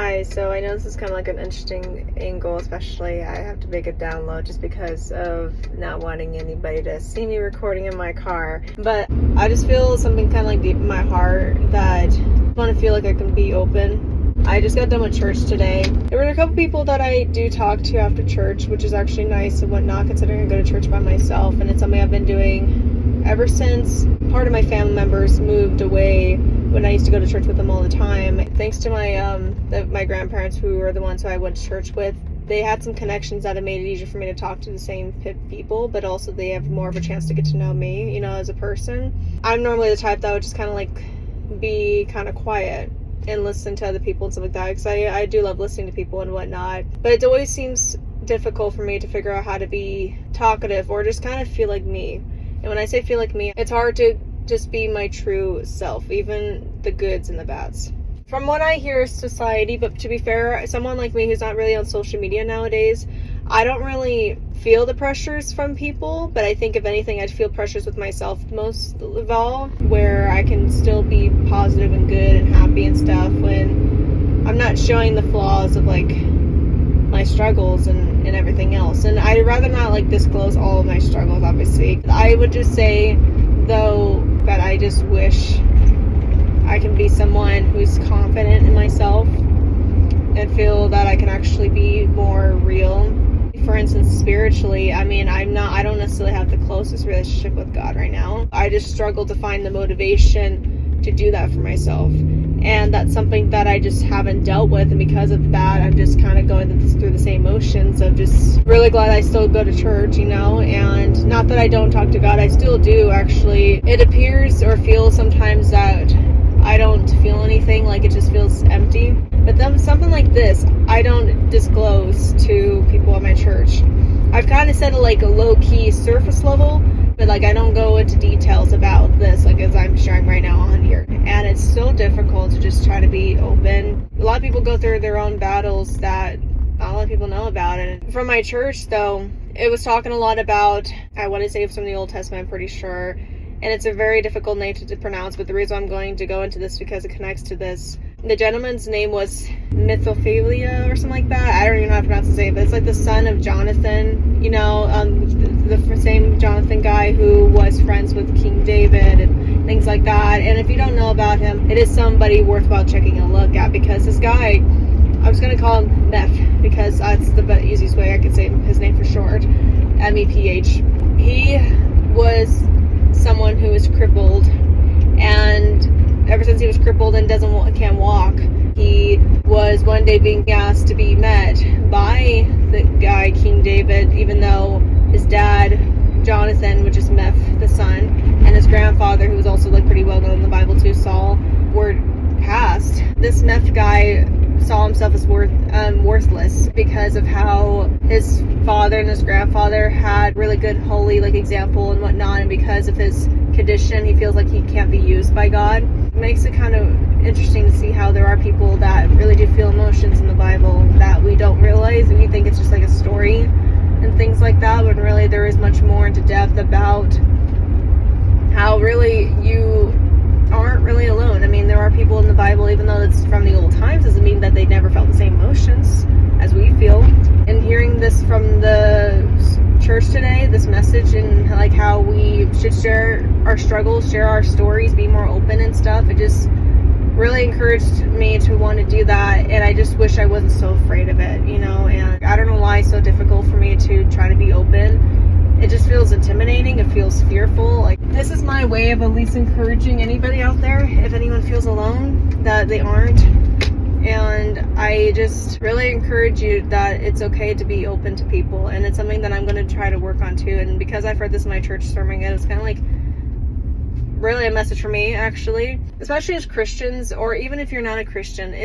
Hi, so I know this is kind of like an interesting angle, especially I have to make a download just because of not wanting anybody to see me recording in my car. But I just feel something kind of like deep in my heart that I want to feel like I can be open. I just got done with church today. There were a couple people that I do talk to after church, which is actually nice and whatnot, considering I go to church by myself, and it's something I've been doing ever since part of my family members moved away when I used to go to church with them all the time. Thanks to my grandparents, who were the ones who I went to church with, they had some connections that have made it easier for me to talk to the same people, but also they have more of a chance to get to know me, as a person. I'm normally the type that would just kind of like be kind of quiet and listen to other people and stuff like that, because I do love listening to people and whatnot, but it always seems difficult for me to figure out how to be talkative or just kind of feel like me. And when I say feel like me, it's hard to just be my true self, even the goods and the bads. From what I hear, society, but to be fair, someone like me who's not really on social media nowadays, I don't really feel the pressures from people, but I think if anything, I'd feel pressures with myself most of all, where I can still be positive and good and happy and stuff when I'm not showing the flaws of like my struggles and everything else. And I'd rather not like disclose all of my struggles, obviously. I would just say, though, that I just wish I can be someone who's confident in myself and feel that I can actually be more real. For instance, spiritually, I don't necessarily have the closest relationship with God right now. I just struggle to find the motivation to do that for myself. And that's something that I just haven't dealt with. And because of that, I'm just kind of going through the same motions of just really glad I still go to church, and not that I don't talk to God, I still do, actually. It appears or feels sometimes that I don't feel anything, like it just feels empty. But then something like this, I don't disclose to people at my church. I've kind of said like a low-key surface level, but like I don't go into details about this like as I'm sharing right now on here. And it's so difficult to just try to be open. A lot of people go through their own battles that not a lot of people know about. And from my church, though, it was talking a lot about, I want to say from the Old Testament, I'm pretty sure. And it's a very difficult name to pronounce, but the reason I'm going to go into this because it connects to this. The gentleman's name was Mithophelia or something like that. I don't even know how to pronounce his name, but it's like the son of Jonathan, the same Jonathan guy who was friends with King David and things like that. And if you don't know about him, it is somebody worthwhile checking a look at, because this guy, I was going to call him Meph because that's the easiest way I could say his name for short, M-E-P-H. He was someone who is crippled, and ever since he was crippled and can't walk, he was one day being asked to be met by the guy King David, even though his dad Jonathan, which is Meph, the son, and his grandfather, who was also like pretty well known in the Bible too, Saul, were passed. This Meph guy saw himself as worthless because of how his father and his grandfather had really good holy example and whatnot, and because of his condition, he feels like he can't be used by God. It makes it kind of interesting to see how there are people that really do feel emotions in the Bible that we don't realize, and we think it's just like a story and things like that, when really there is much more into depth about how really you aren't really alone. There are people in the Bible, even though it's from the old times, doesn't mean that they never felt the same emotions as we feel. And hearing this from the church today, this message, and like how we should share our struggles, share our stories, be more open and stuff, it just really encouraged me to want to do that. And I just wish I wasn't so afraid of it, and I don't know why it's so difficult for me to try to be open. It just feels intimidating. It feels fearful. Like, this is my way of at least encouraging anybody out there, if anyone feels alone, that they aren't. And I just really encourage you that it's okay to be open to people, and it's something that I'm going to try to work on too. And because I've heard this in my church sermon, it's kind of like really a message for me, actually, especially as Christians, or even if you're not a Christian,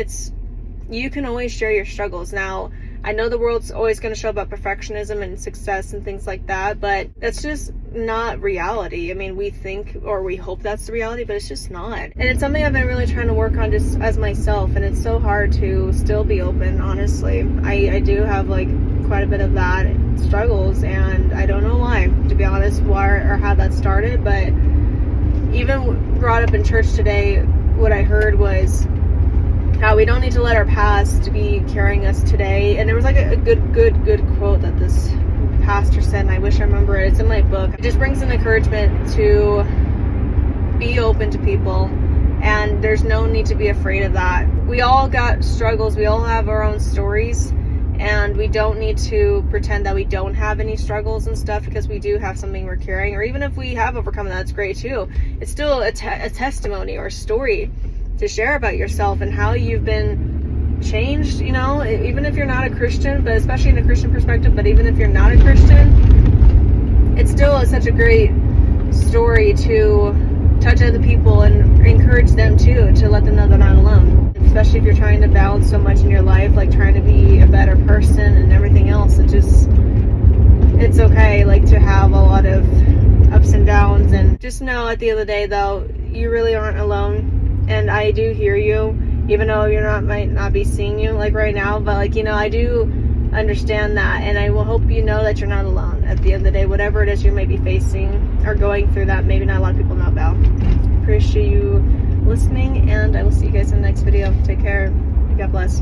you can always share your struggles. Now, I know the world's always going to show about perfectionism and success and things like that, but that's just not reality. We think or we hope that's the reality, but it's just not. And it's something I've been really trying to work on just as myself, and it's so hard to still be open, honestly. I do have quite a bit of that struggles, and I don't know why, to be honest, why or how that started. But even brought up in church today, what I heard was how we don't need to let our past be carrying us today. And there was like a good quote that this pastor said, and I wish I remember it. It's in my book. It just brings an encouragement to be open to people, and there's no need to be afraid of that. We all got struggles. We all have our own stories, and we don't need to pretend that we don't have any struggles and stuff, because we do have something we're carrying. Or even if we have overcome, that's great too. It's still a testimony or a story to share about yourself and how you've been changed, you know, even if you're not a Christian, but especially in a Christian perspective, but even if you're not a Christian, it's still such a great story to touch other people and encourage them too, to let them know they're not alone. Especially if you're trying to balance so much in your life, like trying to be a better person and everything else. It's okay, like, to have a lot of ups and downs, and just know at the end of the day though, you really aren't alone. And I do hear you, even though might not be seeing you like right now, but like, you know, I do understand that, and I will hope you know that you're not alone at the end of the day, whatever it is you may be facing or going through that maybe not a lot of people know about. Appreciate you listening, and I will see you guys in the next video. Take care. God bless.